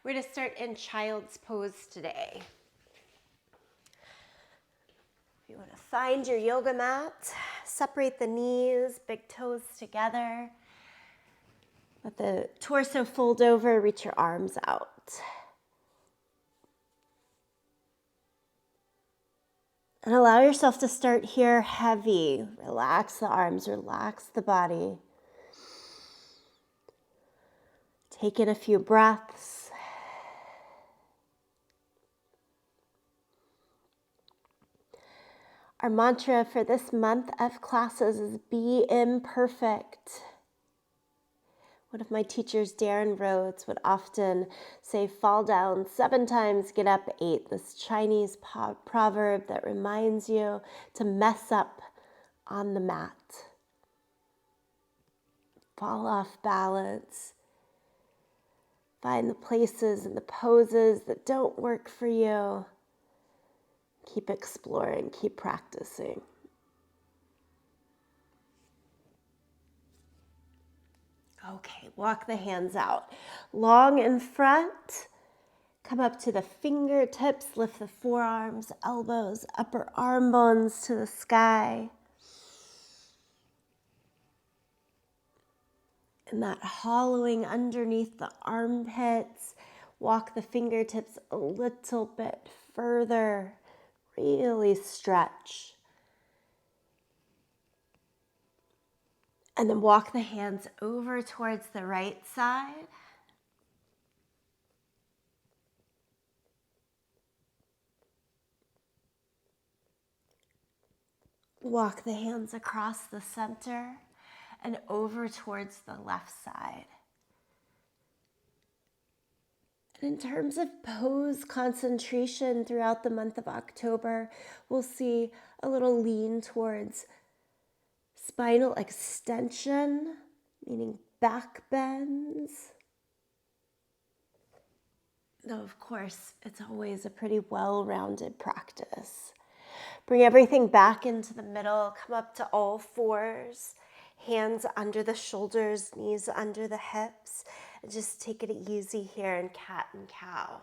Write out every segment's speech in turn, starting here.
We're going to start in child's pose today. You want to find your yoga mat, separate the knees, big toes together. Let the torso fold over, reach your arms out. And allow yourself to start here heavy. Relax the arms, relax the body. Take in a few breaths. Our mantra for this month of classes is be imperfect. One of my teachers, Darren Rhodes, would often say, fall down 7 times, get up 8. This Chinese proverb that reminds you to mess up on the mat. Fall off balance. Find the places and the poses that don't work for you. Keep exploring, keep practicing. Okay, walk the hands out. Long in front. Come up to the fingertips, lift the forearms, elbows, upper arm bones to the sky. And that hollowing underneath the armpits. Walk the fingertips a little bit further. Really stretch. And then walk the hands over towards the right side. Walk the hands across the center and over towards the left side. And in terms of pose concentration throughout the month of October, we'll see a little lean towards spinal extension, meaning back bends. Though, of course, it's always a pretty well-rounded practice. Bring everything back into the middle. Come up to all fours. Hands under the shoulders, knees under the hips. And just take it easy here in cat and cow.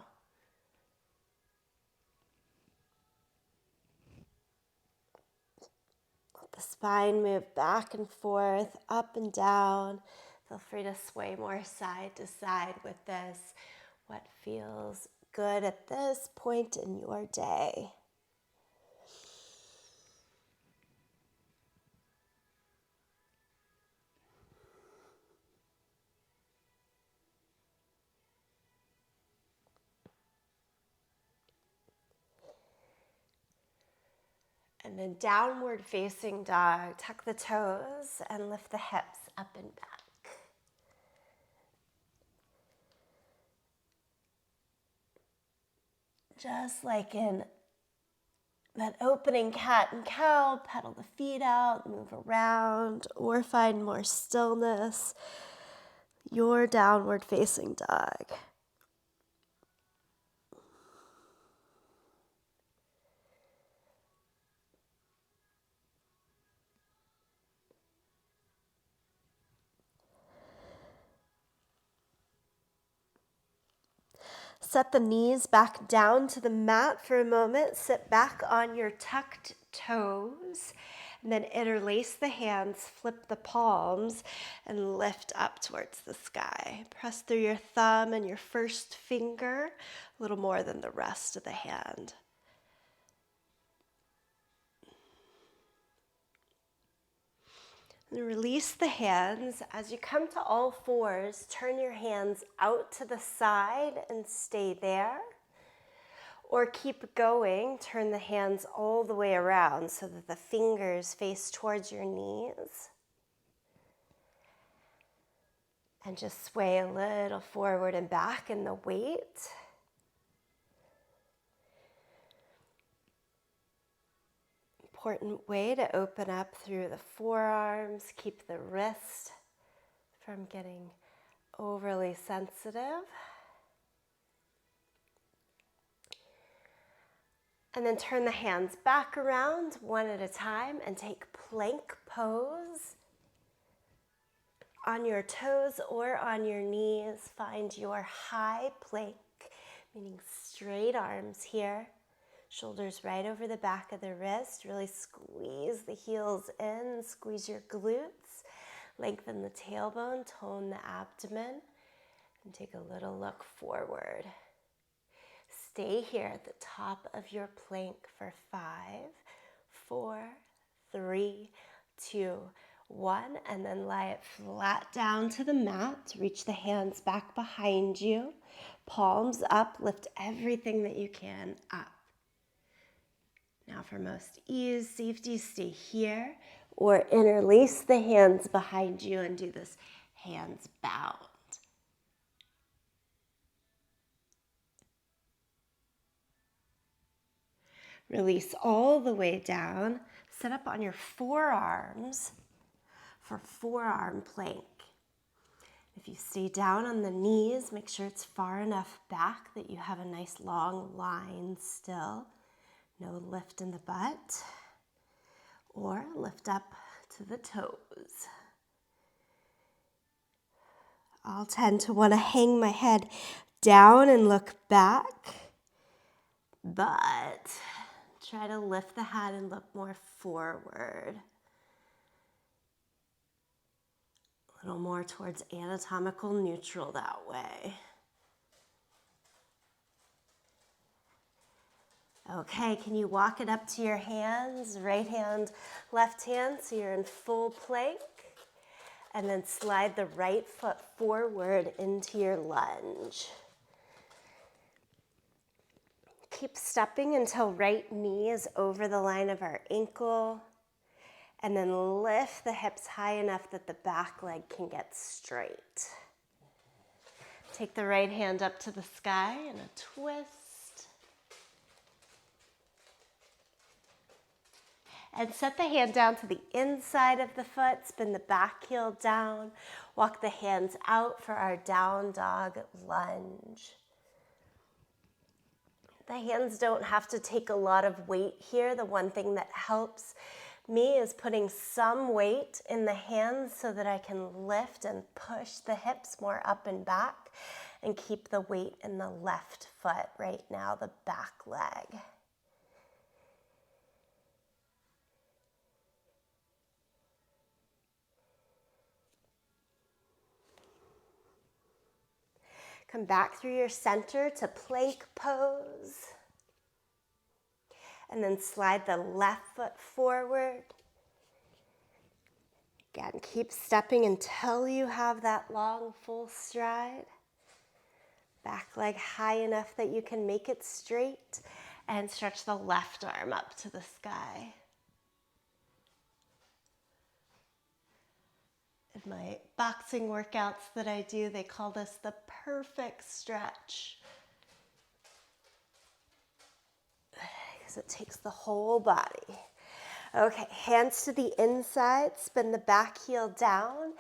Let the spine move back and forth, up and down. Feel free to sway more side to side with this. What feels good at this point in your day? And then downward facing dog, tuck the toes and lift the hips up and back. Just like in that opening cat and cow, pedal the feet out, move around, or find more stillness. Your downward facing dog. Set the knees back down to the mat for a moment. Sit back on your tucked toes. And then interlace the hands, flip the palms, and lift up towards the sky. Press through your thumb and your first finger, a little more than the rest of the hand. And release the hands. As you come to all fours, turn your hands out to the side and stay there. Or keep going, turn the hands all the way around so that the fingers face towards your knees. And just sway a little forward and back in the weight. Important way to open up through the forearms. Keep the wrist from getting overly sensitive. And then turn the hands back around one at a time and take plank pose. On your toes or on your knees, find your high plank. meaning straight arms here. Shoulders right over the back of the wrist. Really squeeze the heels in, squeeze your glutes. Lengthen the tailbone, tone the abdomen, and take a little look forward. Stay here at the top of your plank for 5, 4, 3, 2, 1, and then lie it flat down to the mat. Reach the hands back behind you. Palms up, lift everything that you can up. Now for most ease, safety, stay here or interlace the hands behind you and do this hands bound. Release all the way down. Sit up on your forearms for forearm plank. If you stay down on the knees, make sure it's far enough back that you have a nice long line still. No lift in the butt, or lift up to the toes. I'll tend to want to hang my head down and look back, but try to lift the head and look more forward. A little more towards anatomical neutral that way. Okay, can you walk it up to your hands? Right hand, left hand, so you're in full plank. And then slide the right foot forward into your lunge. Keep stepping until right knee is over the line of our ankle. And then lift the hips high enough that the back leg can get straight. Take the right hand up to the sky in a twist. And set the hand down to the inside of the foot, spin the back heel down, walk the hands out for our down dog lunge. The hands don't have to take a lot of weight here. The one thing that helps me is putting some weight in the hands so that I can lift and push the hips more up and back and keep the weight in the left foot right now, the back leg. Come back through your center to plank pose. And then slide the left foot forward. Again, keep stepping until you have that long, full stride. Back leg high enough that you can make it straight. And stretch the left arm up to the sky. In my boxing workouts that I do, they call this the perfect stretch. Because it takes the whole body. Okay, hands to the inside, spin the back heel down,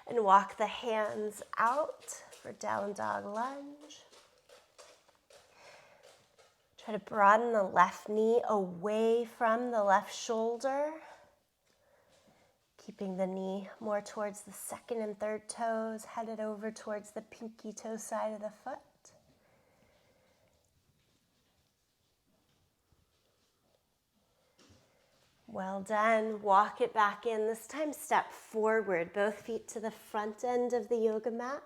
and walk the hands out for down dog lunge. Try to broaden the left knee away from the left shoulder. Keeping the knee more towards the second and third toes, headed over towards the pinky toe side of the foot. Well done. Walk it back in. This time step forward, both feet to the front end of the yoga mat.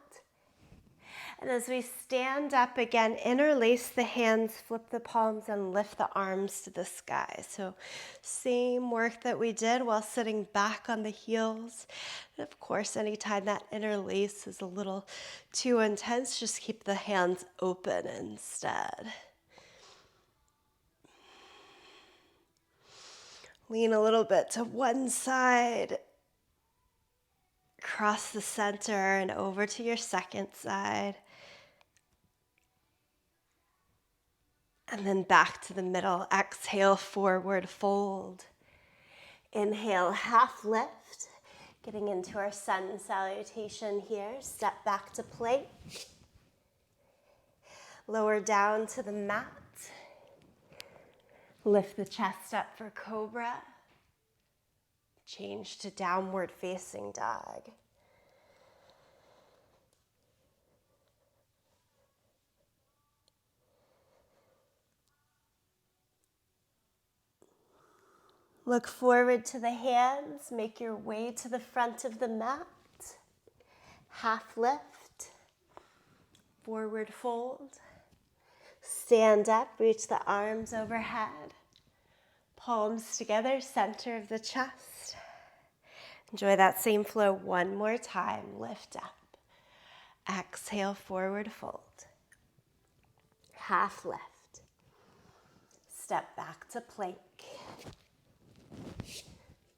And as we stand up again, interlace the hands, flip the palms, and lift the arms to the sky. So same work that we did while sitting back on the heels. And of course, anytime that interlace is a little too intense, just keep the hands open instead. Lean a little bit to one side, across the center and over to your second side. And then back to the middle. Exhale, forward fold. Inhale, half lift. Getting into our sun salutation here. Step back to plank. Lower down to the mat. Lift the chest up for cobra. Change to downward facing dog. Look forward to the hands. Make your way to the front of the mat. Half lift. Forward fold. Stand up, reach the arms overhead. Palms together, center of the chest. Enjoy that same flow one more time. Lift up. Exhale, forward fold. Half lift. Step back to plank.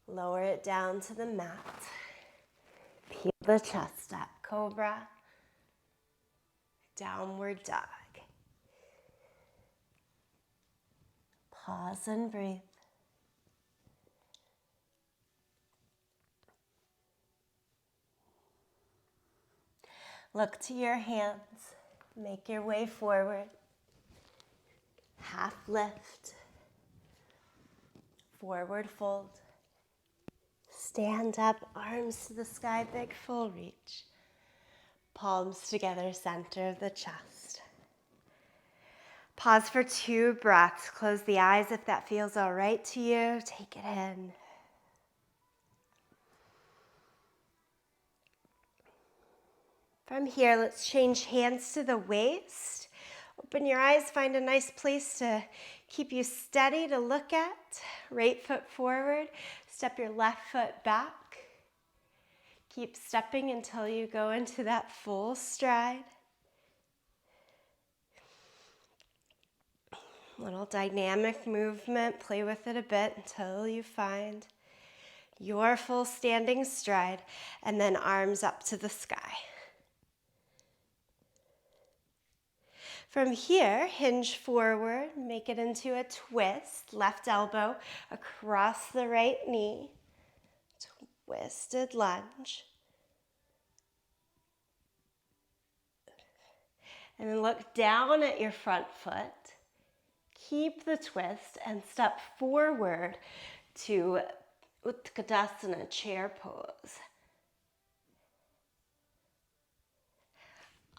Lower it down to the mat. Peel the chest up. Cobra. Downward dog. Pause and breathe. Look to your hands. Make your way forward. Half lift. Forward fold. Stand up, arms to the sky, big full reach. Palms together, center of the chest. Pause for 2 breaths. Close the eyes if that feels all right to you. Take it in. From here, let's change hands to the waist. Open your eyes, find a nice place to keep you steady to look at. Right foot forward, step your left foot back. Keep stepping until you go into that full stride. Little dynamic movement, play with it a bit until you find your full standing stride, and then arms up to the sky. From here, hinge forward, make it into a twist, left elbow across the right knee, twisted lunge. And then look down at your front foot, keep the twist, and step forward to Utkatasana, chair pose.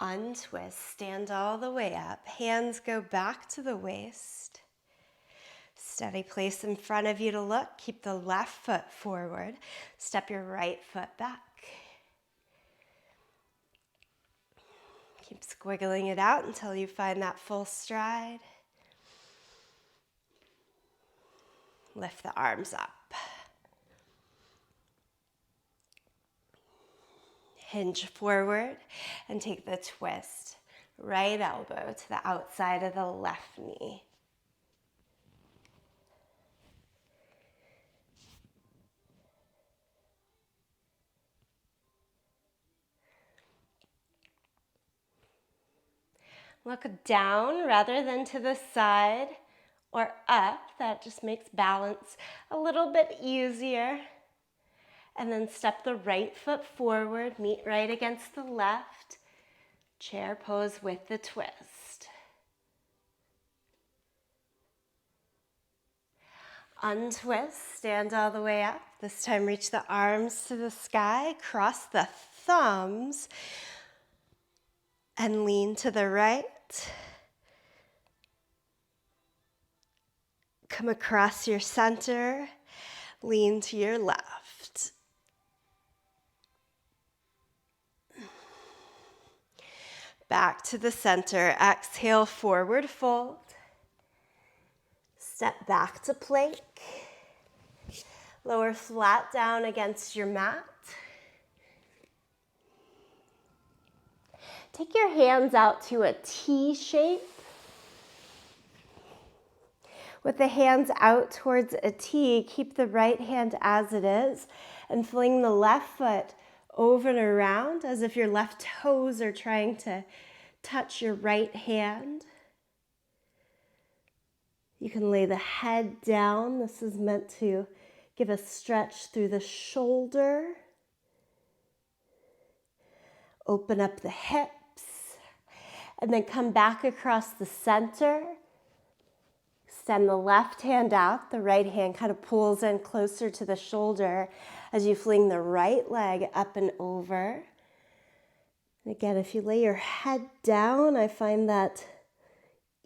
Untwist, stand all the way up. Hands go back to the waist. Steady place in front of you to look. Keep the left foot forward. Step your right foot back. Keep squiggling it out until you find that full stride. Lift the arms up. Hinge forward and take the twist. Right elbow to the outside of the left knee. Look down rather than to the side or up. That just makes balance a little bit easier. And then step the right foot forward, meet right against the left. Chair pose with the twist. Untwist, stand all the way up. This time reach the arms to the sky, cross the thumbs, and lean to the right. Come across your center, lean to your left. Back to the center, exhale, forward fold. Step back to plank. Lower flat down against your mat. Take your hands out to a T shape. With the hands out towards a T, keep the right hand as it is and fling the left foot over and around as if your left toes are trying to touch your right hand. You can lay the head down. This is meant to give a stretch through the shoulder. Open up the hips and then come back across the center. Extend the left hand out. The right hand kind of pulls in closer to the shoulder as you fling the right leg up and over. And again, if you lay your head down, I find that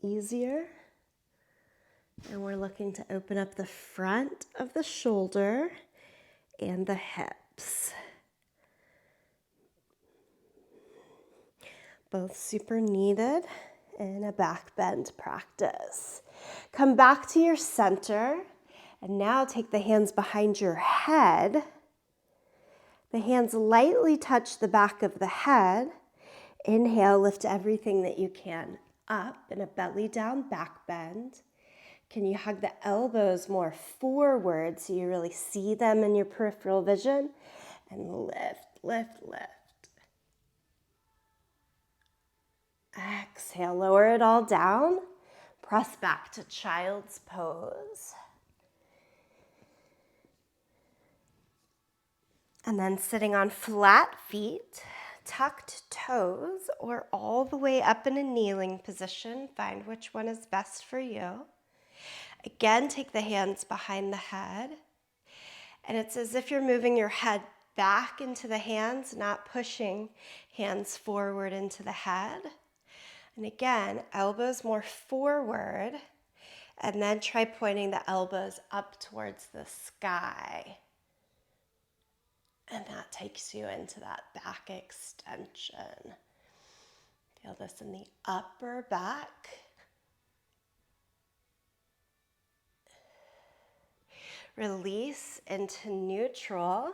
easier. And we're looking to open up the front of the shoulder and the hips. Both super needed in a back bend practice. Come back to your center and now take the hands behind your head. The hands lightly touch the back of the head. Inhale, lift everything that you can up in a belly down back bend. Can you hug the elbows more forward so you really see them in your peripheral vision? And lift, lift, lift. Exhale, lower it all down. Press back to child's pose. And then sitting on flat feet, tucked toes, or all the way up in a kneeling position. Find which one is best for you. Again, take the hands behind the head. And it's as if you're moving your head back into the hands, not pushing hands forward into the head. And again, elbows more forward, and then try pointing the elbows up towards the sky. And that takes you into that back extension. Feel this in the upper back. Release into neutral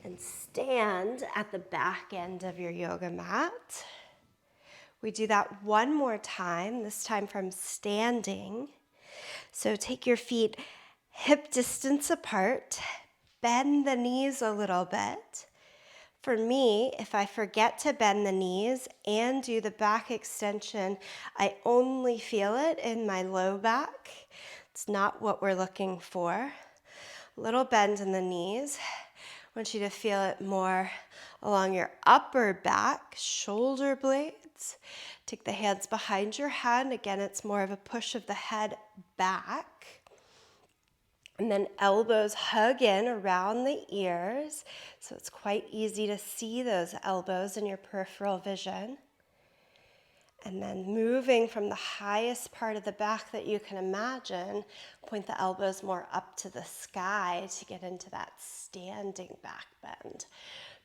and stand at the back end of your yoga mat. We do that one more time, this time from standing. So take your feet hip distance apart, bend the knees a little bit. For me, if I forget to bend the knees and do the back extension, I only feel it in my low back. It's not what we're looking for. Little bend in the knees. I want you to feel it more along your upper back, shoulder blades. Take the hands behind your head. Again, it's more of a push of the head back. And then elbows hug in around the ears. So it's quite easy to see those elbows in your peripheral vision. And then moving from the highest part of the back that you can imagine, point the elbows more up to the sky to get into that standing back bend.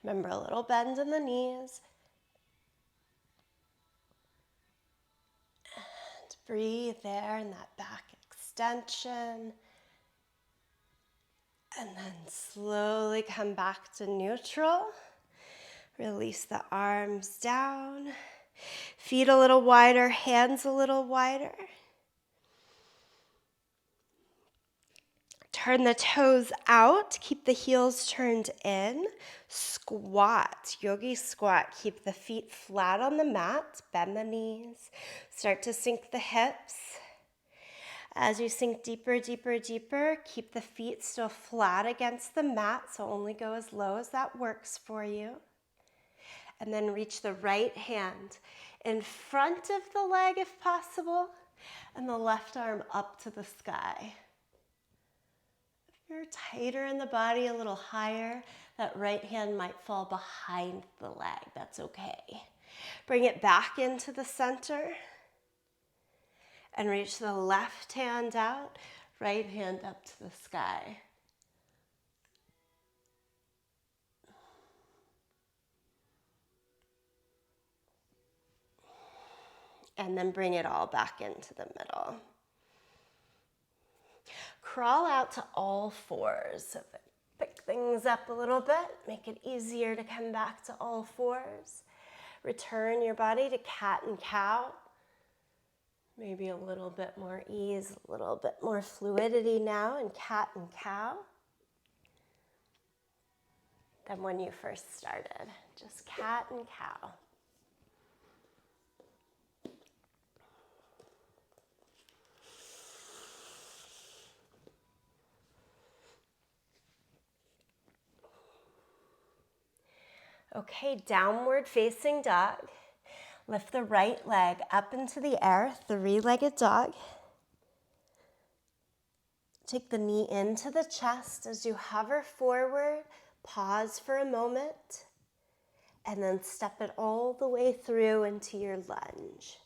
Remember, a little bend in the knees. And breathe there in that back extension. And then slowly come back to neutral. Release the arms down. Feet a little wider, hands a little wider. Turn the toes out, keep the heels turned in. Squat, yogi squat. Keep the feet flat on the mat, bend the knees. Start to sink the hips. As you sink deeper, deeper, deeper, keep the feet still flat against the mat, so only go as low as that works for you. And then reach the right hand in front of the leg if possible, and the left arm up to the sky. If you're tighter in the body, a little higher, that right hand might fall behind the leg. That's okay. Bring it back into the center. And reach the left hand out, right hand up to the sky. And then bring it all back into the middle. Crawl out to all fours. So pick things up a little bit, make it easier to come back to all fours. Return your body to cat and cow. Maybe a little bit more ease, a little bit more fluidity now in cat and cow than when you first started. Just cat and cow. Okay, downward facing dog. Lift the right leg up into the air, three-legged dog. Take the knee into the chest as you hover forward. Pause for a moment, and then step it all the way through into your lunge.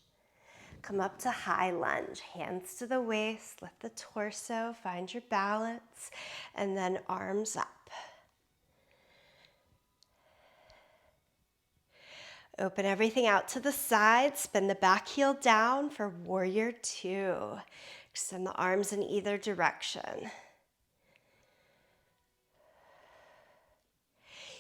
Come up to high lunge, hands to the waist, lift the torso, find your balance, and then arms up. Open everything out to the side, spin the back heel down for warrior two. Extend the arms in either direction.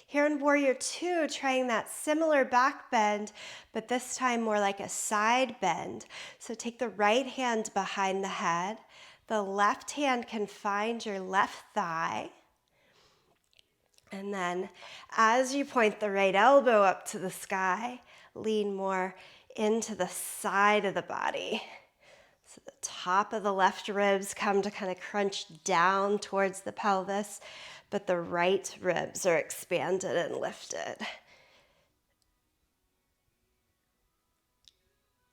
Here in warrior two, trying that similar back bend, but this time more like a side bend. So take the right hand behind the head. The left hand can find your left thigh. And then as you point the right elbow up to the sky, lean more into the side of the body. So the top of the left ribs come to kind of crunch down towards the pelvis, but the right ribs are expanded and lifted.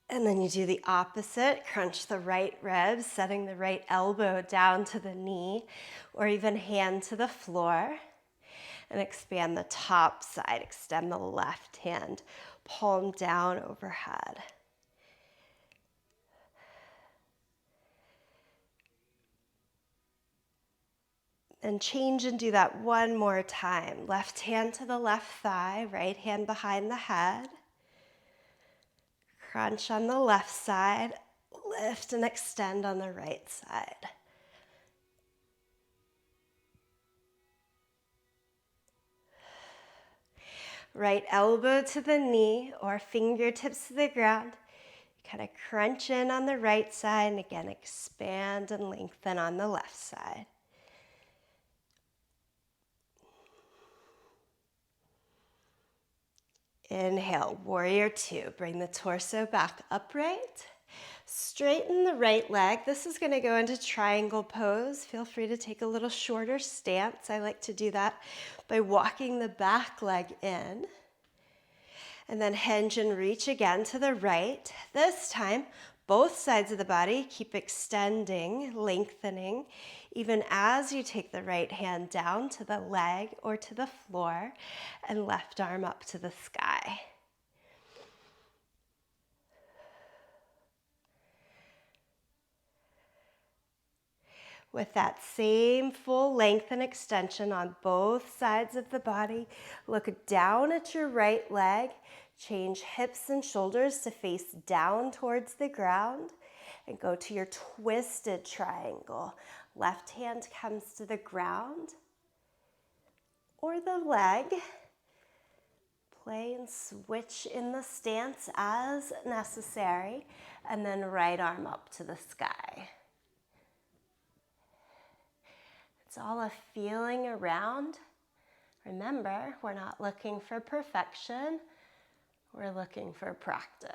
And then you do the opposite, crunch the right ribs, setting the right elbow down to the knee, or even hand to the floor. And expand the top side, extend the left hand, palm down overhead. And change and do that one more time. Left hand to the left thigh, right hand behind the head. Crunch on the left side, lift and extend on the right side. Right elbow to the knee or fingertips to the ground. Kind of crunch in on the right side and again expand and lengthen on the left side. Inhale, warrior two. Bring the torso back upright. Straighten the right leg. This is going to go into triangle pose. Feel free to take a little shorter stance. I like to do that by walking the back leg in. And then hinge and reach again to the right. This time, both sides of the body keep extending, lengthening, even as you take the right hand down to the leg or to the floor and left arm up to the sky. With that same full length and extension on both sides of the body, look down at your right leg, change hips and shoulders to face down towards the ground, and go to your twisted triangle. Left hand comes to the ground or the leg. Play and switch in the stance as necessary, and then right arm up to the sky. It's all a feeling around. Remember, we're not looking for perfection. We're looking for practice.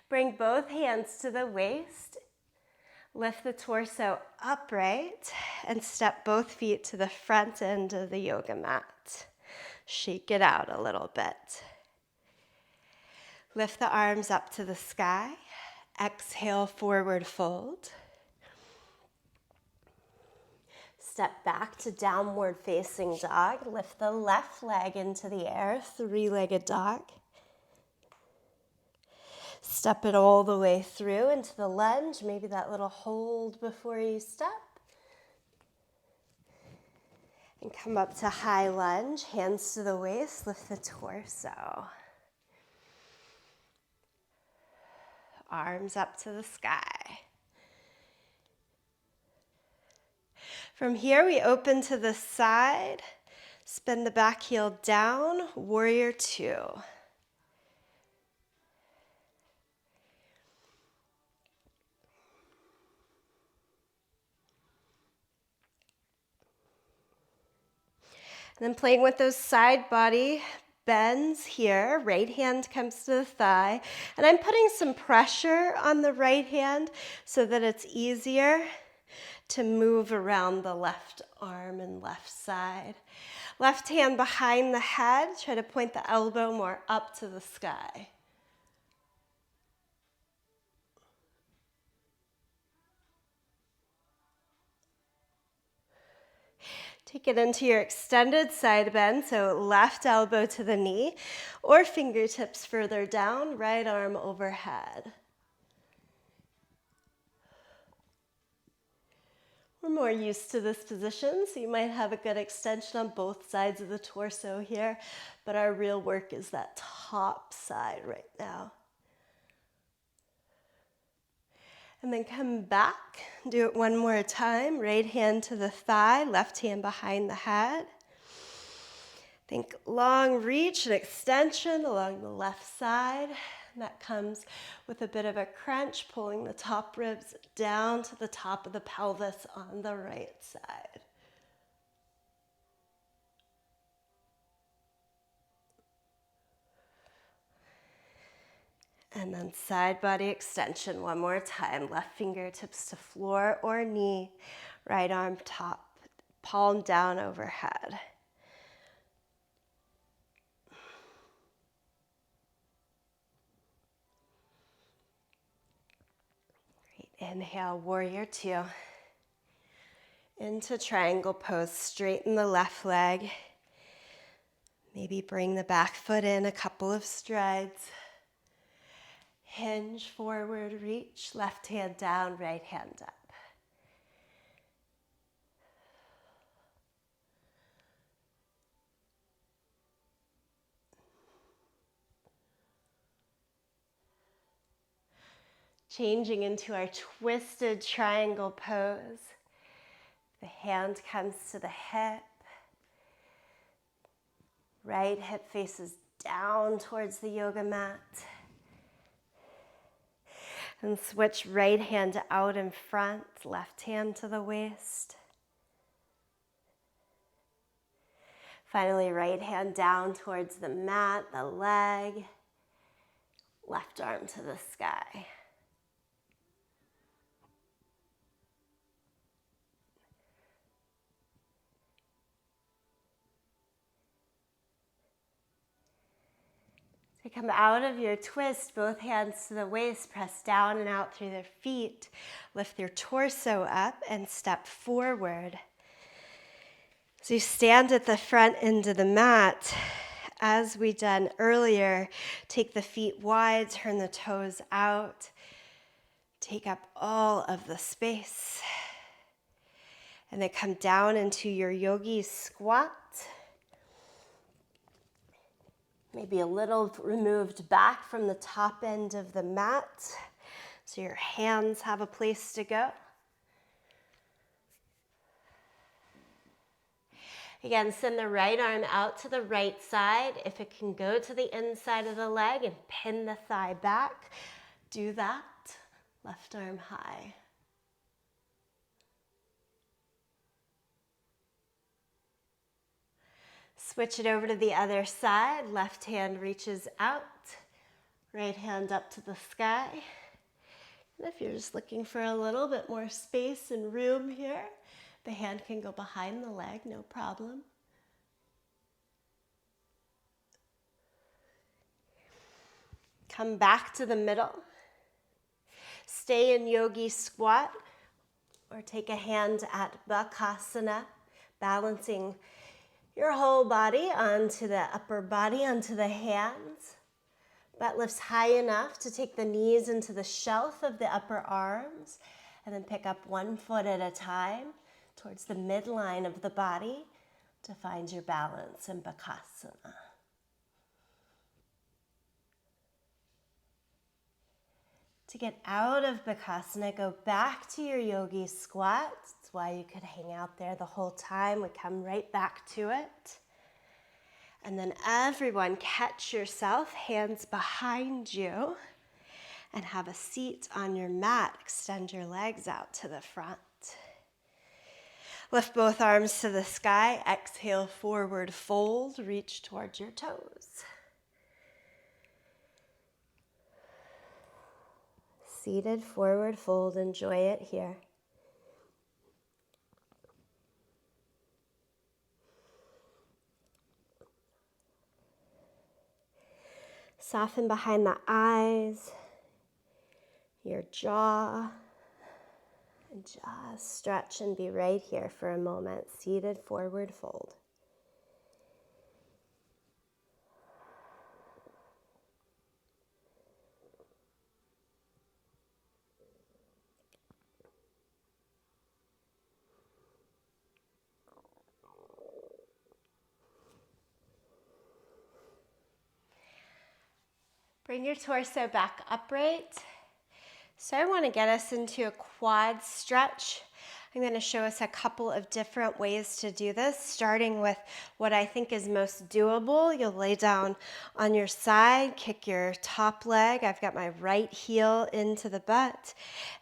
Bring both hands to the waist. Lift the torso upright and step both feet to the front end of the yoga mat. Shake it out a little bit. Lift the arms up to the sky. Exhale, forward fold. Step back to downward facing dog. Lift the left leg into the air, three-legged dog. Step it all the way through into the lunge, maybe that little hold before you step. And come up to high lunge, hands to the waist, lift the torso. Arms up to the sky. From here, we open to the side, spin the back heel down, warrior two. And then playing with those side body bends here. Right hand comes to the thigh. And I'm putting some pressure on the right hand so that it's easier to move around the left arm and left side. Left hand behind the head. Try to point the elbow more up to the sky. Take it into your extended side bend, so left elbow to the knee, or fingertips further down, right arm overhead. We're more used to this position, so you might have a good extension on both sides of the torso here, but our real work is that top side right now. And then come back, do it one more time. Right hand to the thigh, left hand behind the head. Think long reach and extension along the left side. And that comes with a bit of a crunch, pulling the top ribs down to the top of the pelvis on the right side. And then side body extension one more time. Left fingertips to floor or knee. Right arm top, palm down overhead. Great. Inhale, warrior two. Into triangle pose, straighten the left leg. Maybe bring the back foot in a couple of strides. Hinge, forward, reach, left hand down, right hand up. Changing into our twisted triangle pose. The hand comes to the hip. Right hip faces down towards the yoga mat. And switch right hand out in front, left hand to the waist. Finally, right hand down towards the mat, the leg. Left arm to the sky. To come out of your twist, both hands to the waist, press down and out through the feet. Lift your torso up and step forward. So you stand at the front end of the mat. As we done earlier, take the feet wide, turn the toes out. Take up all of the space. And then come down into your yogi squat. Maybe a little removed back from the top end of the mat, so your hands have a place to go. Again, send the right arm out to the right side. If it can go to the inside of the leg and pin the thigh back, do that. Left arm high. Switch it over to the other side. Left hand reaches out. Right hand up to the sky. And if you're just looking for a little bit more space and room here, the hand can go behind the leg, no problem. Come back to the middle. Stay in yogi squat or take a hand at bakasana, balancing your whole body onto the upper body, onto the hands. Butt lifts high enough to take the knees into the shelf of the upper arms, and then pick up one foot at a time towards the midline of the body to find your balance in bakasana. To get out of bakasana, go back to your yogi squat. That's why you could hang out there the whole time. We come right back to it. And then everyone catch yourself, hands behind you, and have a seat on your mat. Extend your legs out to the front. Lift both arms to the sky. Exhale, forward fold. Reach towards your toes. Seated, forward fold. Enjoy it here. Soften behind the eyes, your jaw, Just stretch and be right here for a moment. Seated forward fold. Bring your torso back upright. So I want to get us into a quad stretch. I'm going to show us a couple of different ways to do this, starting with what I think is most doable. You'll lay down on your side, kick your top leg. I've got my right heel into the butt,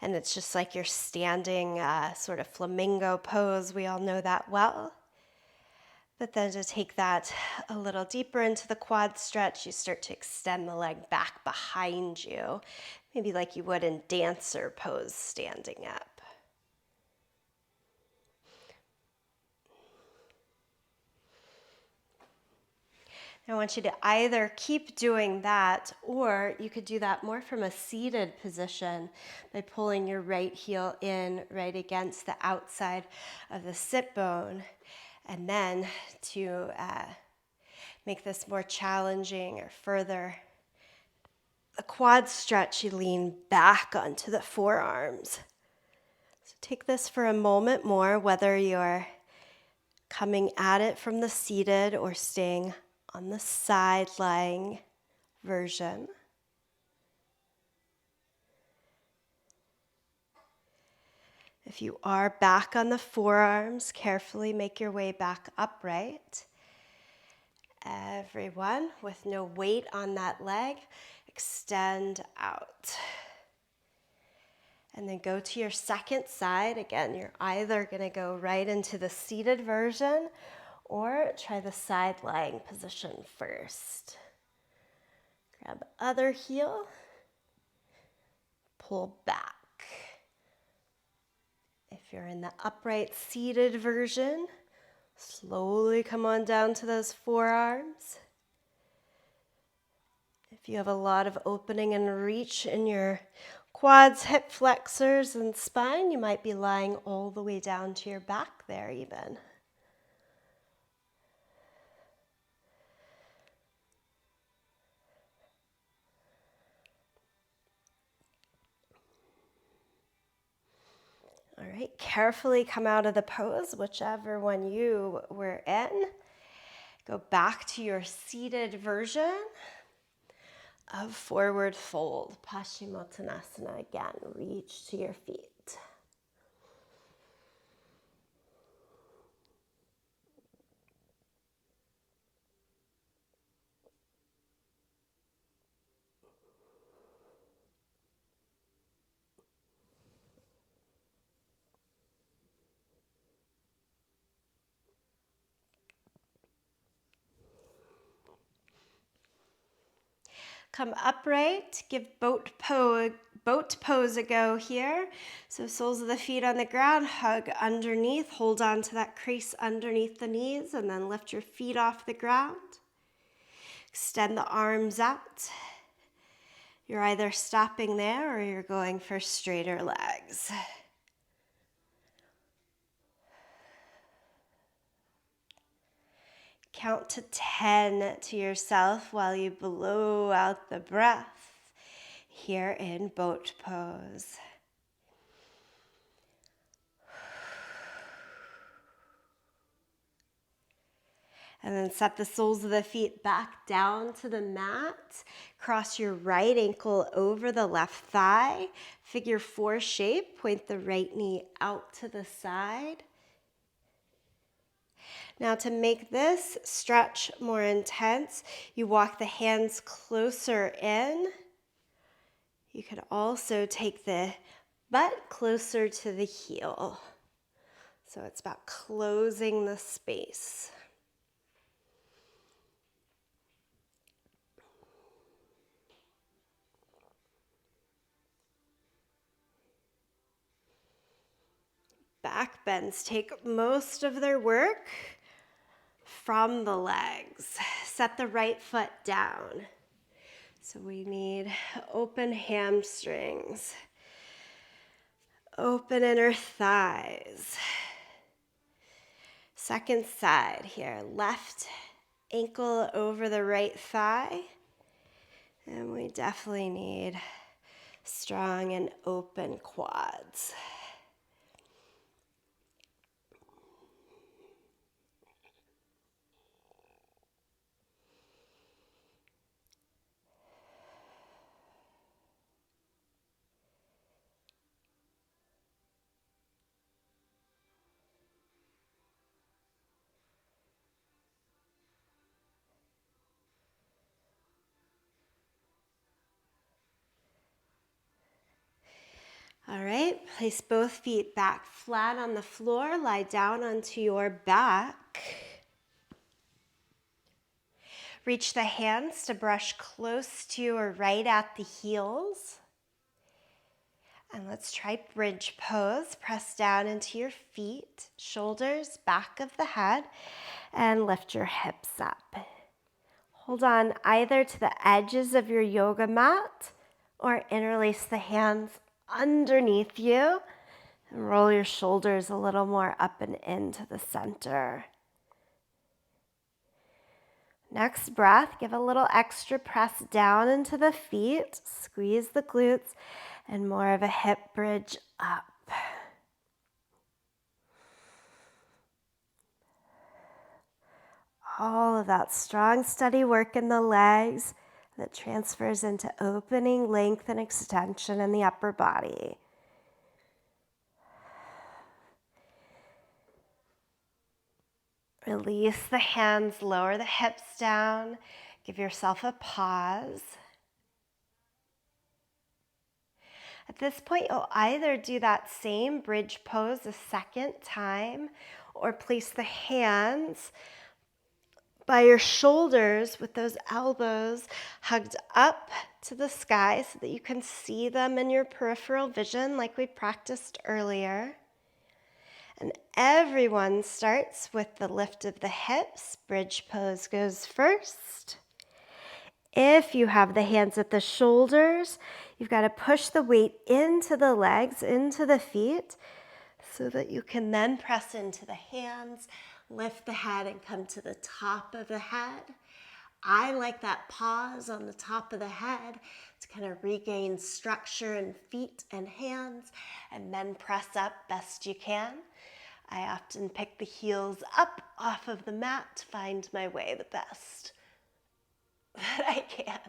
and it's just like you're standing sort of flamingo pose. We all know that well. But then to take that a little deeper into the quad stretch, you start to extend the leg back behind you, maybe like you would in dancer pose standing up. I want you to either keep doing that, or you could do that more from a seated position by pulling your right heel in right against the outside of the sit bone. And then to make this more challenging or further, the quad stretch, you lean back onto the forearms. So take this for a moment more, whether you're coming at it from the seated or staying on the side lying version. If you are back on the forearms, carefully make your way back upright. Everyone, with no weight on that leg, extend out. And then go to your second side. Again, you're either going to go right into the seated version or try the side lying position first. Grab other heel, pull back. If you're in the upright seated version, slowly come on down to those forearms. If you have a lot of opening and reach in your quads, hip flexors, and spine, you might be lying all the way down to your back there even. All right, carefully come out of the pose, whichever one you were in. Go back to your seated version of forward fold. Paschimottanasana again, reach to your feet. Come upright, give boat pose a go here. So soles of the feet on the ground, hug underneath, hold on to that crease underneath the knees, and then lift your feet off the ground. Extend the arms out. You're either stopping there or you're going for straighter legs. Count to 10 to yourself while you blow out the breath here in boat pose. And then set the soles of the feet back down to the mat. Cross your right ankle over the left thigh. Figure 4 shape. Point the right knee out to the side. Now to make this stretch more intense, you walk the hands closer in. You could also take the butt closer to the heel. So it's about closing the space. Back bends take most of their work from the legs. Set the right foot down. So we need open hamstrings. Open inner thighs. Second side here, left ankle over the right thigh. And we definitely need strong and open quads. All right, place both feet back flat on the floor. Lie down onto your back. Reach the hands to brush close to or right at the heels. And let's try bridge pose. Press down into your feet, shoulders, back of the head, and lift your hips up. Hold on either to the edges of your yoga mat or interlace the hands underneath you and roll your shoulders a little more up and into the center. Next breath, give a little extra press down into the feet, squeeze the glutes, and more of a hip bridge up. All of that strong, steady work in the legs that transfers into opening, length, and extension in the upper body. Release the hands, lower the hips down. Give yourself a pause. At this point, you'll either do that same bridge pose a second time or place the hands by your shoulders with those elbows hugged up to the sky so that you can see them in your peripheral vision like we practiced earlier. And everyone starts with the lift of the hips. Bridge pose goes first. If you have the hands at the shoulders, you've got to push the weight into the legs, into the feet, so that you can then press into the hands, lift the head, and come to the top of the head. I like that pause on the top of the head to kind of regain structure in feet and hands, and then press up best you can. I often pick the heels up off of the mat to find my way the best that I can.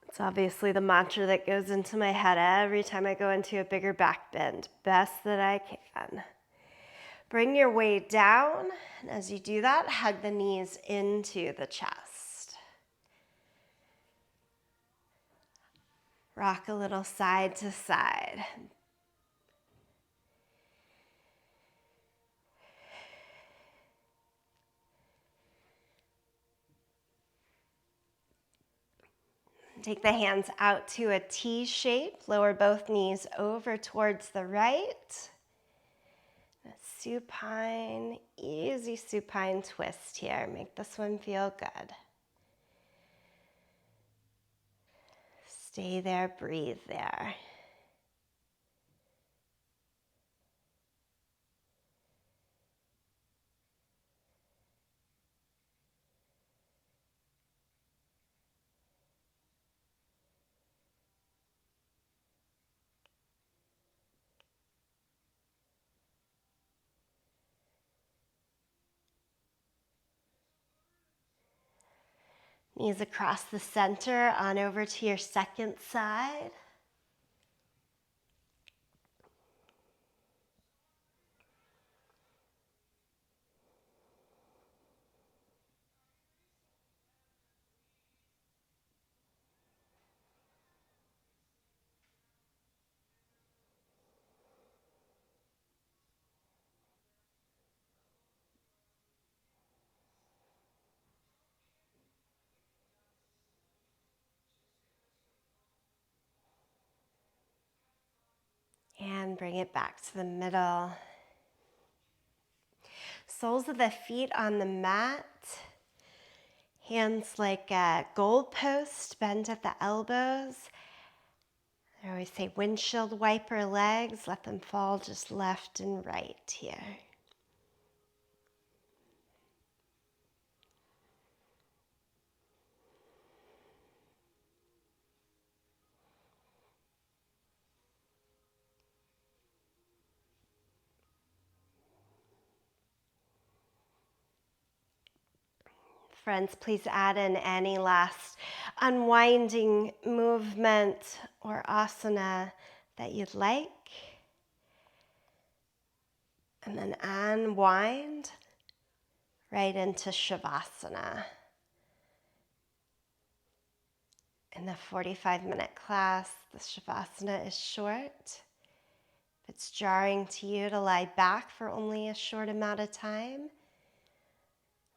It's obviously the mantra that goes into my head every time I go into a bigger back bend. Best that I can. Bring your weight down, and as you do that, hug the knees into the chest. Rock a little side to side. Take the hands out to a T shape. Lower both knees over towards the right. A supine, easy supine twist here. Make this one feel good. Stay there, breathe there. Knees across the center, on over to your second side. And bring it back to the middle. Soles of the feet on the mat. Hands like a goalpost, bend at the elbows. I always say windshield wiper legs, let them fall just left and right here. Friends, please add in any last unwinding movement or asana that you'd like. And then unwind right into Shavasana. In the 45-minute class, the Shavasana is short. If it's jarring to you to lie back for only a short amount of time,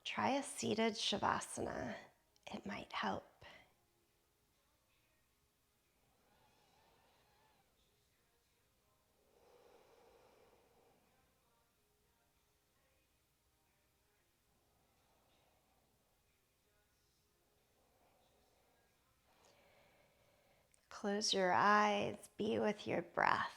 try a seated Shavasana. It might help. Close your eyes, be with your breath.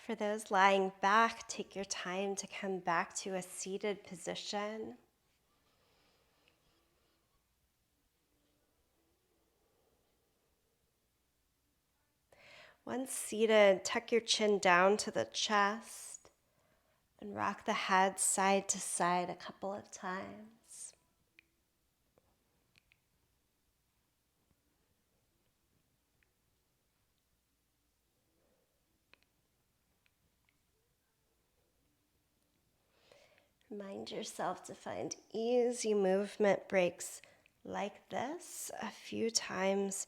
For those lying back, take your time to come back to a seated position. Once seated, tuck your chin down to the chest and rock the head side to side a couple of times. Remind yourself to find easy movement breaks like this a few times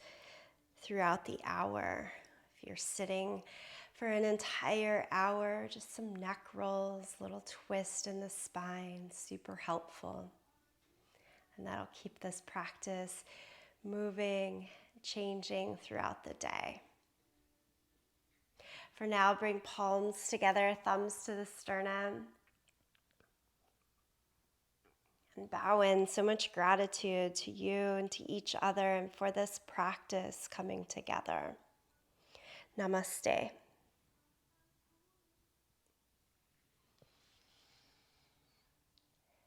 throughout the hour. If you're sitting for an entire hour, just some neck rolls, little twist in the spine, super helpful. And that'll keep this practice moving, changing throughout the day. For now, bring palms together, thumbs to the sternum. And bow in so much gratitude to you and to each other and for this practice coming together. Namaste.